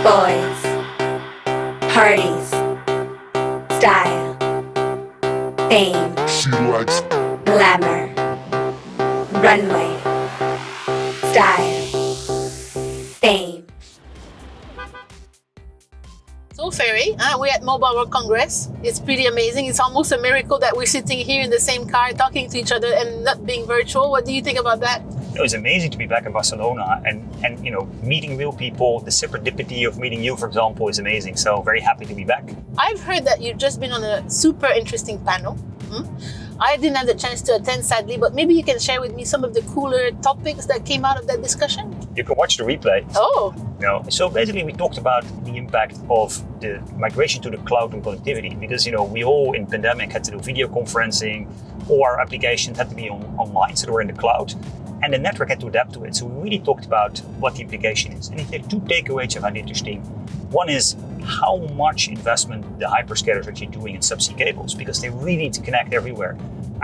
boys, parties, style, fame, She likes glamour, runway, style, fame. So Ferry, we're at Mobile World Congress. It's pretty amazing. It's almost a miracle that we're sitting here in the same car talking to each other and not being virtual. What do you think about that? It was amazing to be back in Barcelona and meeting real people. The serendipity of meeting you, for example, is amazing. So very happy to be back. I've heard that you've just been on a super interesting panel. I didn't have the chance to attend, sadly, but maybe you can share with me some of the cooler topics that came out of that discussion. You can watch the replay. Oh, So basically we talked about the impact of the migration to the cloud and connectivity because, we all in pandemic had to do video conferencing, all our applications had to be online, so they were in the cloud. And the network had to adapt to it. So we really talked about what the implication is. And there are two takeaways I find interesting. One is how much investment the hyperscalers are actually doing in subsea cables because they really need to connect everywhere.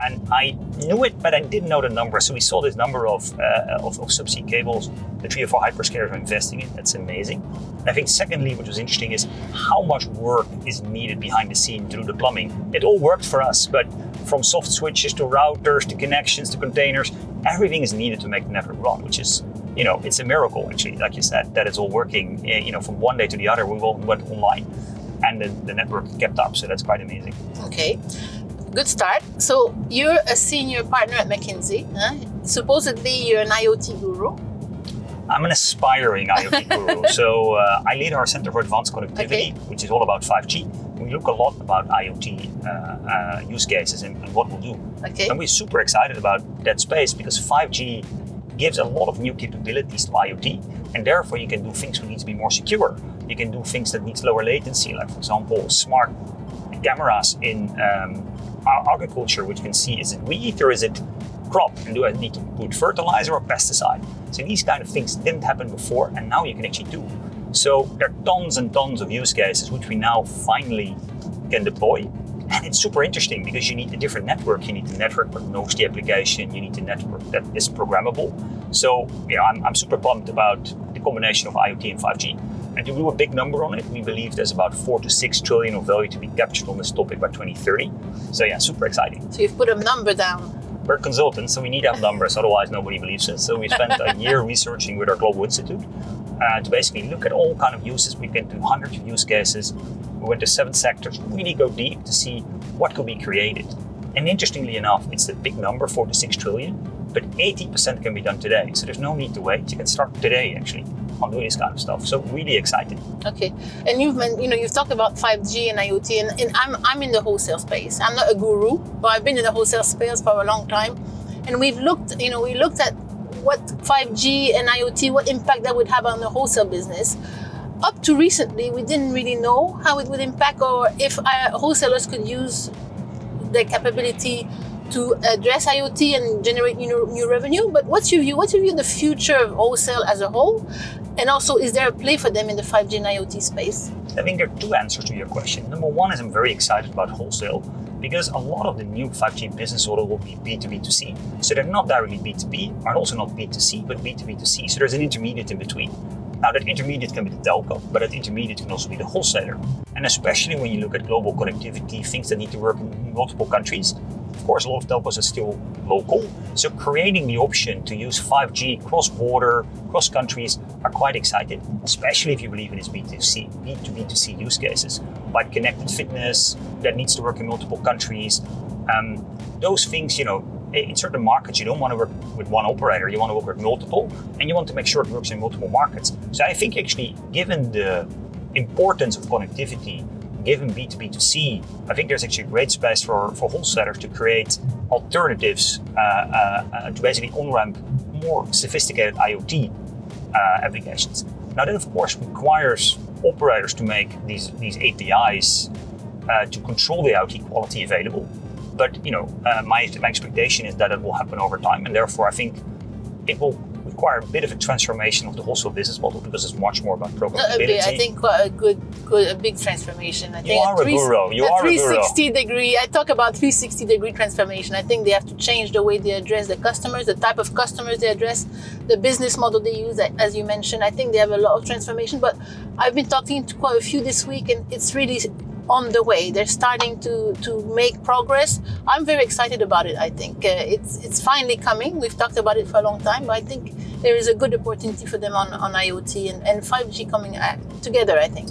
And I knew it, but I didn't know the number. So we saw this number of subsea cables the 3 or 4 hyperscalers are investing in. That's amazing. And I think secondly, which was interesting, is how much work is needed behind the scene to do the plumbing. It all worked for us, but from soft switches to routers to connections to containers, everything is needed to make the network run, which is, it's a miracle actually, like you said, that it's all working. From one day to the other, we all went online and the network kept up. So that's quite amazing. okay. Good start. So you're a senior partner at McKinsey. Supposedly you're an IoT guru. I'm an aspiring IoT guru. So I lead our Center for Advanced Connectivity, which is all about 5G. We look a lot about IoT use cases and what we'll do. Okay. And we're super excited about that space because 5G gives a lot of new capabilities to IoT. And therefore you can do things that need to be more secure. You can do things that need lower latency, like for example, smart cameras in agriculture, which you can see, is it wheat or is it crop? And do I need to put fertilizer or pesticide? So these kind of things didn't happen before, and now you can actually do. So there are tons and tons of use cases which we now finally can deploy. And it's super interesting because you need a different network. You need a network that knows the application. You need a network that is programmable. So I'm super pumped about the combination of IoT and 5G. And to do a big number on it, we believe there's about 4 to 6 trillion of value to be captured on this topic by 2030. So super exciting. So you've put a number down. We're consultants, so we need to have numbers, otherwise nobody believes it. So we spent a year researching with our Global Institute to basically look at all kind of uses. We went to hundreds of use cases. We went to 7 sectors, really go deep to see what could be created. And interestingly enough, it's a big number, 4 to 6 trillion, but 80% can be done today. So there's no need to wait. You can start today, actually, on doing this kind of stuff. So really excited. Okay. And you've talked about 5G and IoT, and I'm in the wholesale space. I'm not a guru, but I've been in the wholesale space for a long time. And we looked at what 5G and IoT, what impact that would have on the wholesale business. Up to recently, we didn't really know how it would impact or if wholesalers could use their capability to address IoT and generate new revenue. But what's your view? What's your view of the future of wholesale as a whole? And also, is there a play for them in the 5G and IoT space? I think there are 2 answers to your question. Number one is I'm very excited about wholesale because a lot of the new 5G business model will be B2B2C. So they're not directly B2B, and also not B2C, but B2B2C. So there's an intermediate in between. Now that intermediate can be the telco, but that intermediate can also be the wholesaler. And especially when you look at global connectivity, things that need to work in multiple countries, of course, a lot of telcos are still local. So creating the option to use 5G cross-border, cross-countries are quite excited, especially if you believe in its B2B2C use cases, like connected fitness that needs to work in multiple countries. Those things, in certain markets, you don't want to work with one operator, you want to work with multiple, and you want to make sure it works in multiple markets. So I think actually, given the importance of connectivity, given B2B2C, I think there's actually a great space for wholesalers to create alternatives to basically on-ramp more sophisticated IoT applications. Now that of course requires operators to make these APIs to control the IoT quality available. But my expectation is that it will happen over time, and therefore I think it will require a bit of a transformation of the wholesale business model because it's much more about programmability. I think quite a big transformation. I think You are a guru. You are a guru. 360 degree. I talk about 360-degree transformation. I think they have to change the way they address the customers, the type of customers they address, the business model they use. As you mentioned, I think they have a lot of transformation. But I've been talking to quite a few this week, and it's really on the way. They're starting to make progress. I'm very excited about it. I think it's finally coming. We've talked about it for a long time, but I think there is a good opportunity for them on IoT and 5G coming together, I think.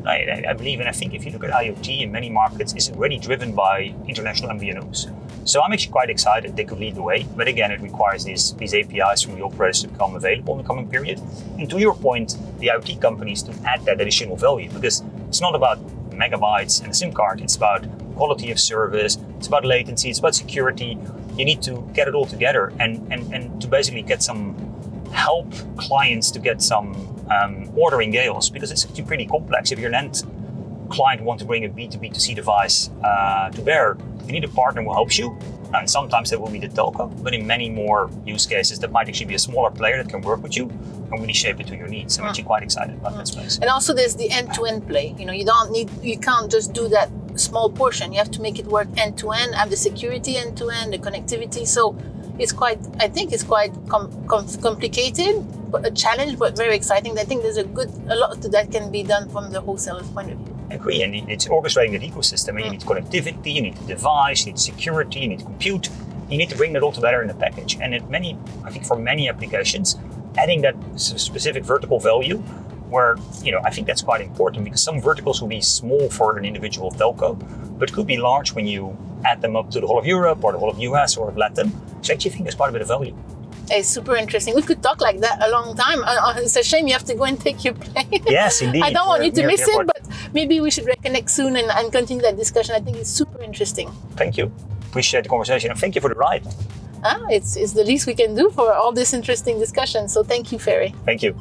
I believe, and I think if you look at IoT in many markets, it's already driven by international MVNOs. So I'm actually quite excited they could lead the way. But again, it requires these APIs from the operators to become available in the coming period. And to your point, the IoT companies to add that additional value, because it's not about megabytes and a SIM card. It's about quality of service. It's about latency. It's about security. You need to get it all together and to basically get some help clients to get some ordering gales, because it's actually pretty complex. If your end client want to bring a B2B2C device to bear, you need a partner who helps you. And sometimes that will be the telco, but in many more use cases, that might actually be a smaller player that can work with you and really shape it to your needs. I'm actually quite excited about that space. And also there's the end-to-end play. You can't just do that small portion. You have to make it work end-to-end, have the security end-to-end, the connectivity. So I think it's quite complicated, but a challenge, but very exciting. I think there's a lot that can be done from the wholesaler's point of view. I agree, and it's orchestrating that ecosystem. And you need connectivity, you need the device, you need security, you need compute. You need to bring that all together in a package. And I think for many applications, adding that specific vertical value, where I think that's quite important, because some verticals will be small for an individual telco, but could be large when you add them up to the whole of Europe or the whole of US or of Latin. So I actually think there's quite a bit of value. It's super interesting. We could talk like that a long time. It's a shame you have to go and take your plane. Yes, indeed. I don't want you to miss it, but maybe we should reconnect soon and continue that discussion. I think it's super interesting. Thank you. Appreciate the conversation, and thank you for the ride. It's the least we can do for all this interesting discussion. So thank you, Ferry. Thank you.